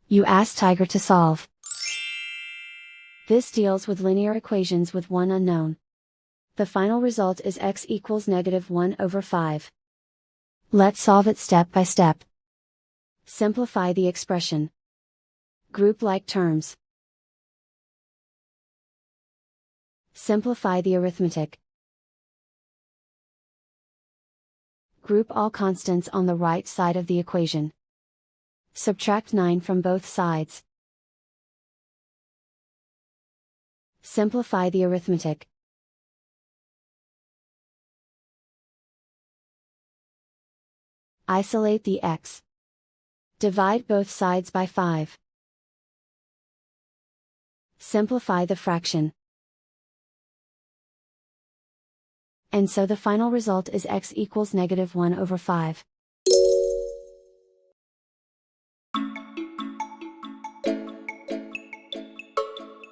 You ask Tiger to solve. This deals with linear equations with one unknown. The final result is x equals -1/5. Let's solve it step by step. Simplify the expression. Group like terms. Simplify the arithmetic. Group all constants on the right side of the equation. Subtract 9 from both sides. Simplify the arithmetic. Isolate the x. Divide both sides by 5. Simplify the fraction. And so the final result is x equals -1/5.